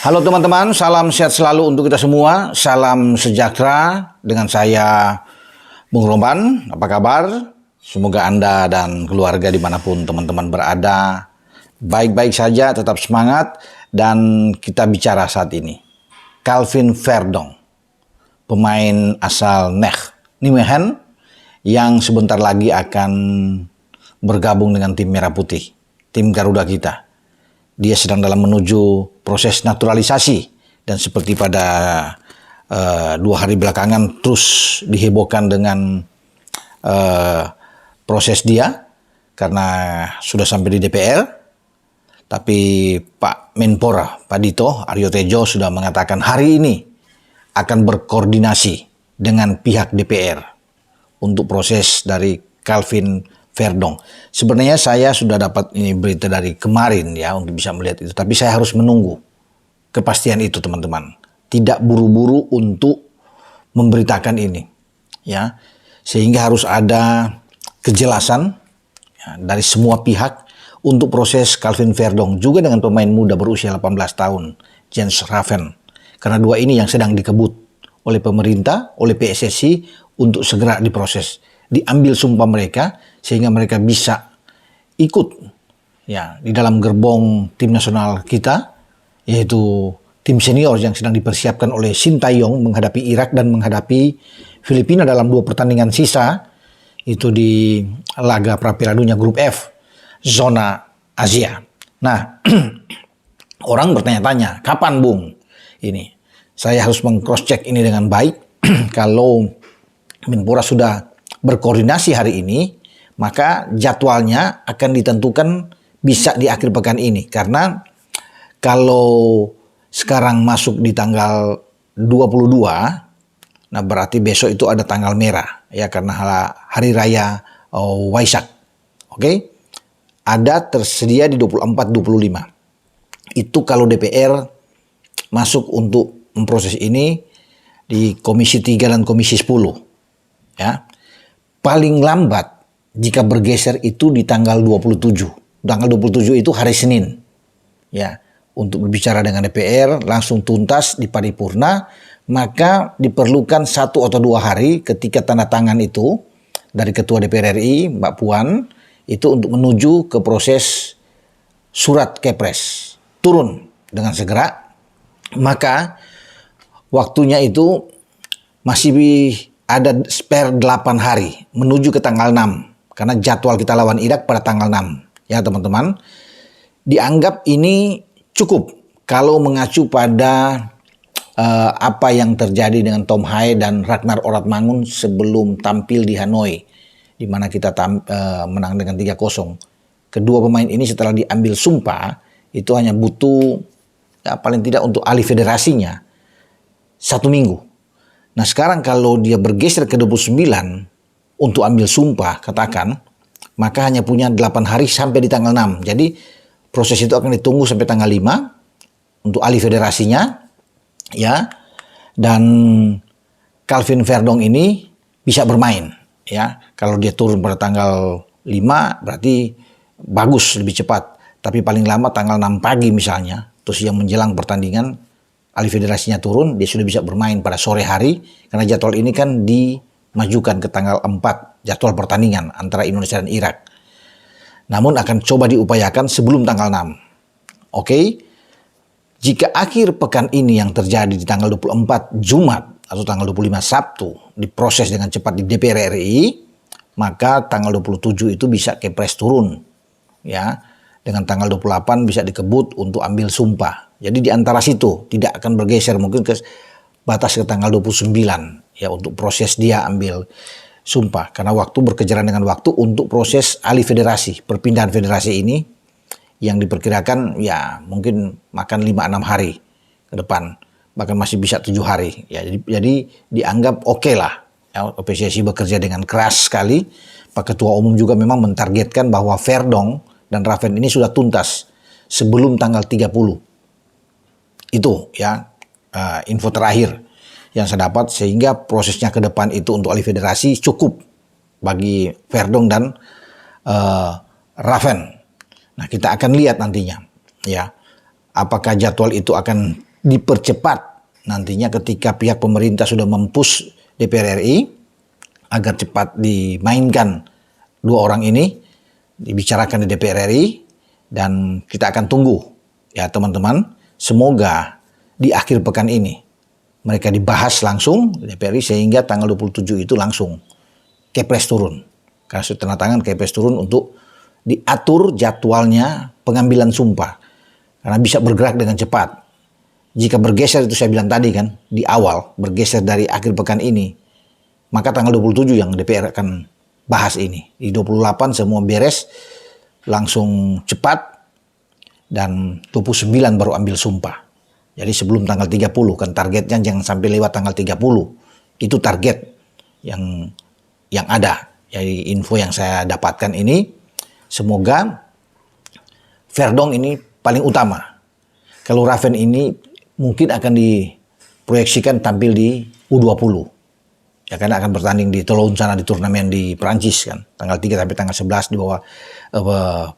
Halo teman-teman, salam sehat selalu untuk kita semua. Salam sejahtera dengan saya, Bung Roman. Apa kabar? Semoga Anda dan keluarga dimanapun teman-teman berada baik-baik saja, tetap semangat. Dan kita bicara saat ini. Calvin Verdong, pemain asal Nijmegen yang sebentar lagi akan bergabung dengan tim Merah Putih, tim Garuda kita. Dia sedang dalam menuju proses naturalisasi dan seperti pada 2 hari belakangan terus dihebohkan dengan proses dia karena sudah sampai di DPR. Tapi Pak Menpora, Pak Dito Aryo Tejo sudah mengatakan hari ini akan berkoordinasi dengan pihak DPR untuk proses dari Calvin Verdong. Sebenarnya saya sudah dapat ini berita dari kemarin ya untuk bisa melihat itu. Tapi saya harus menunggu kepastian itu teman-teman. Tidak buru-buru untuk memberitakan ini. Ya, sehingga harus ada kejelasan ya, dari semua pihak untuk proses Calvin Verdong. Juga dengan pemain muda berusia 18 tahun, Jens Raven. Karena dua ini yang sedang dikebut oleh pemerintah, oleh PSSI untuk segera diproses. Diambil sumpah mereka sehingga mereka bisa ikut ya di dalam gerbong tim nasional kita, yaitu tim senior yang sedang dipersiapkan oleh Sintayong menghadapi Irak dan menghadapi Filipina dalam 2 pertandingan sisa itu di laga pra Piala Dunia grup F zona Asia. Nah, orang bertanya-tanya, kapan Bung ini? Saya harus meng-cross check ini dengan baik. Kalau Menpora sudah berkoordinasi hari ini, maka jadwalnya akan ditentukan bisa di akhir pekan ini. Karena kalau sekarang masuk di tanggal 22, nah berarti besok itu ada tanggal merah ya karena hari raya Waisak. Oke? Ada tersedia di 24-25. Itu kalau DPR masuk untuk memproses ini di Komisi 3 dan Komisi 10. Ya. Paling lambat jika bergeser itu di tanggal 27. Tanggal 27 itu hari Senin. Ya, untuk berbicara dengan DPR langsung tuntas di paripurna, maka diperlukan 1 atau 2 hari ketika tanda tangan itu dari Ketua DPR RI, Mbak Puan, itu untuk menuju ke proses surat Kepres. Turun dengan segera, maka waktunya itu masih ada spare 8 hari menuju ke tanggal 6. Karena jadwal kita lawan Irak pada tanggal 6. Ya teman-teman. Dianggap ini cukup kalau mengacu pada apa yang terjadi dengan Tom Haye dan Ragnar Oratmangun sebelum tampil di Hanoi. Di mana kita menang dengan 3-0. Kedua pemain ini setelah diambil sumpah itu hanya butuh ya, paling tidak untuk ahli federasinya 1 minggu. Nah sekarang kalau dia bergeser ke 29 untuk ambil sumpah katakan, maka hanya punya 8 hari sampai di tanggal 6. Jadi proses itu akan ditunggu sampai tanggal 5 untuk ahli federasinya ya. Dan Calvin Verdong ini bisa bermain ya. Kalau dia turun pada tanggal 5 berarti bagus lebih cepat. Tapi paling lama tanggal 6 pagi misalnya, terus yang menjelang pertandingan ahli federasinya turun, dia sudah bisa bermain pada sore hari, karena jadwal ini kan dimajukan ke tanggal 4, jadwal pertandingan antara Indonesia dan Irak. Namun akan coba diupayakan sebelum tanggal 6. Oke? Jika akhir pekan ini yang terjadi di tanggal 24 Jumat atau tanggal 25 Sabtu diproses dengan cepat di DPR RI, maka tanggal 27 itu bisa Kepres turun. Ya, dengan tanggal 28 bisa dikebut untuk ambil sumpah. Jadi di antara situ tidak akan bergeser mungkin ke batas ke tanggal 29 ya untuk proses dia ambil sumpah. Karena waktu berkejaran dengan waktu untuk proses alih federasi, perpindahan federasi ini yang diperkirakan ya mungkin makan 5-6 hari ke depan. Bahkan masih bisa 7 hari. Ya, jadi dianggap oke lah. Ya, PSSI bekerja dengan keras sekali. Pak Ketua Umum juga memang mentargetkan bahwa Verdong dan Raven ini sudah tuntas sebelum tanggal 30. Itu ya info terakhir yang saya dapat, sehingga prosesnya ke depan itu untuk alih federasi cukup bagi Verdong dan Raven. Nah kita akan lihat nantinya ya apakah jadwal itu akan dipercepat nantinya ketika pihak pemerintah sudah mempush DPR RI agar cepat dimainkan dua orang ini, dibicarakan di DPR RI, dan kita akan tunggu ya teman-teman. Semoga di akhir pekan ini mereka dibahas langsung di DPR RI sehingga tanggal 27 itu langsung Kepres turun. Karena sudah tanda tangan Kepres turun untuk diatur jadwalnya pengambilan sumpah. Karena bisa bergerak dengan cepat. Jika bergeser itu saya bilang tadi kan di awal, bergeser dari akhir pekan ini, maka tanggal 27 yang DPR akan bahas ini. Di 28 semua beres langsung cepat, dan 29 baru ambil sumpah. Jadi sebelum tanggal 30 kan targetnya, jangan sampai lewat tanggal 30. Itu target yang ada. Jadi info yang saya dapatkan ini, semoga Verdong ini paling utama. Kalau Raven ini mungkin akan diproyeksikan tampil di U20. Ya karena akan bertanding di Toulon sana di turnamen di Perancis kan. Tanggal 3 sampai tanggal 11 di bawah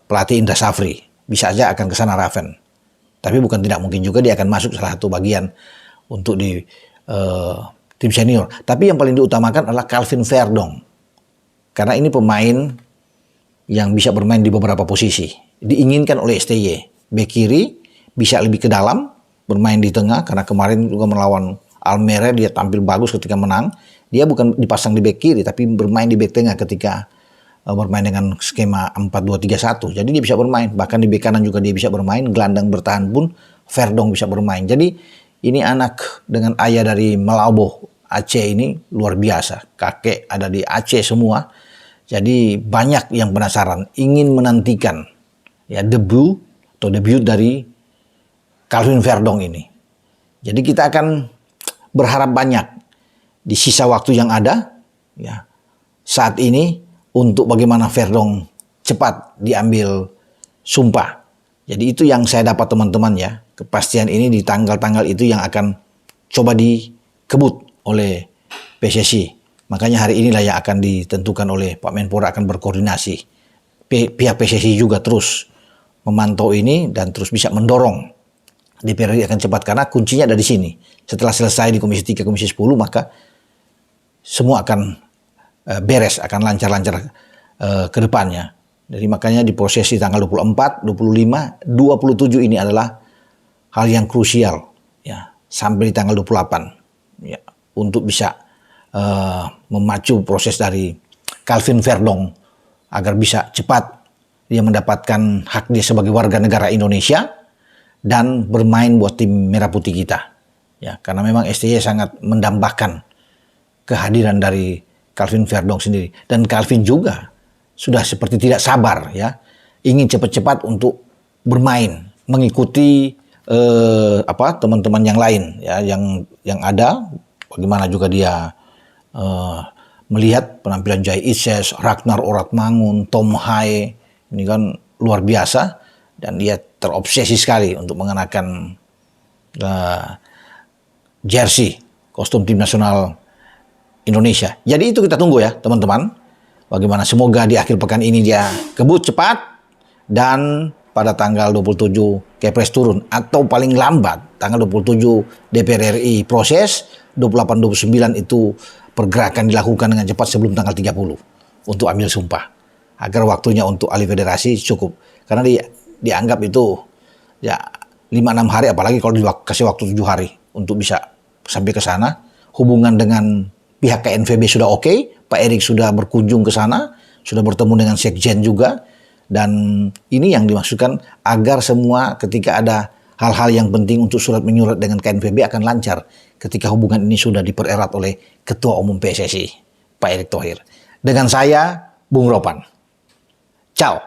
pelatih Indra Safri. Bisa aja akan ke sana Raven. Tapi bukan tidak mungkin juga dia akan masuk salah satu bagian untuk di tim senior. Tapi yang paling diutamakan adalah Calvin Verdong. Karena ini pemain yang bisa bermain di beberapa posisi. Diinginkan oleh STY. Bek kiri bisa lebih ke dalam, bermain di tengah. Karena kemarin juga melawan Almere dia tampil bagus ketika menang. Dia bukan dipasang di bek kiri, tapi bermain di bek tengah ketika bermain dengan skema 4-2-3-1. Jadi dia bisa bermain. Bahkan di bek kanan juga dia bisa bermain. Gelandang bertahan pun Verdong bisa bermain. Jadi ini anak dengan ayah dari Malabo Aceh ini luar biasa. Kakek ada di Aceh semua. Jadi banyak yang penasaran, ingin menantikan ya debut dari Calvin Verdong ini. Jadi kita akan berharap banyak di sisa waktu yang ada ya saat ini untuk bagaimana Verdong cepat diambil sumpah. Jadi itu yang saya dapat teman-teman ya. Kepastian ini di tanggal-tanggal itu yang akan coba dikebut oleh PSSI. Makanya hari inilah yang akan ditentukan oleh Pak Menpora, akan berkoordinasi. Pihak PSSI juga terus memantau ini dan terus bisa mendorong DPR RI akan cepat, karena kuncinya ada di sini. Setelah selesai di Komisi 3, Komisi 10, maka semua akan beres, akan lancar-lancar ke depannya. Jadi makanya diproses di tanggal 24, 25, 27 ini adalah hal yang krusial ya, sampai di tanggal 28 ya, untuk bisa memacu proses dari Calvin Verdong agar bisa cepat dia mendapatkan hak dia sebagai warga negara Indonesia dan bermain buat tim Merah Putih kita. Ya, karena memang STY sangat mendambakan kehadiran dari Calvin Verdong sendiri, dan Calvin juga sudah seperti tidak sabar ya, ingin cepat-cepat untuk bermain mengikuti teman-teman yang lain ya, yang ada. Bagaimana juga dia melihat penampilan Jai Ises, Ragnar Oratmangun, Tom Hai, ini kan luar biasa, dan dia terobsesi sekali untuk mengenakan jersey kostum tim nasional Indonesia. Jadi itu kita tunggu ya teman-teman, bagaimana, semoga di akhir pekan ini dia kebut cepat dan pada tanggal 27 Kepres turun, atau paling lambat tanggal 27 DPR RI proses, 28-29 itu pergerakan dilakukan dengan cepat sebelum tanggal 30 untuk ambil sumpah, agar waktunya untuk alih federasi cukup. Karena dianggap itu ya 5-6 hari, apalagi kalau dikasih waktu 7 hari untuk bisa sampai ke sana. Hubungan dengan pihak KNVB sudah oke, Pak Erik sudah berkunjung ke sana, sudah bertemu dengan Sekjen juga, dan ini yang dimaksudkan agar semua ketika ada hal-hal yang penting untuk surat menyurat dengan KNVB akan lancar ketika hubungan ini sudah dipererat oleh Ketua Umum PSSI, Pak Erick Thohir. Dengan saya, Bung Ropan. Ciao.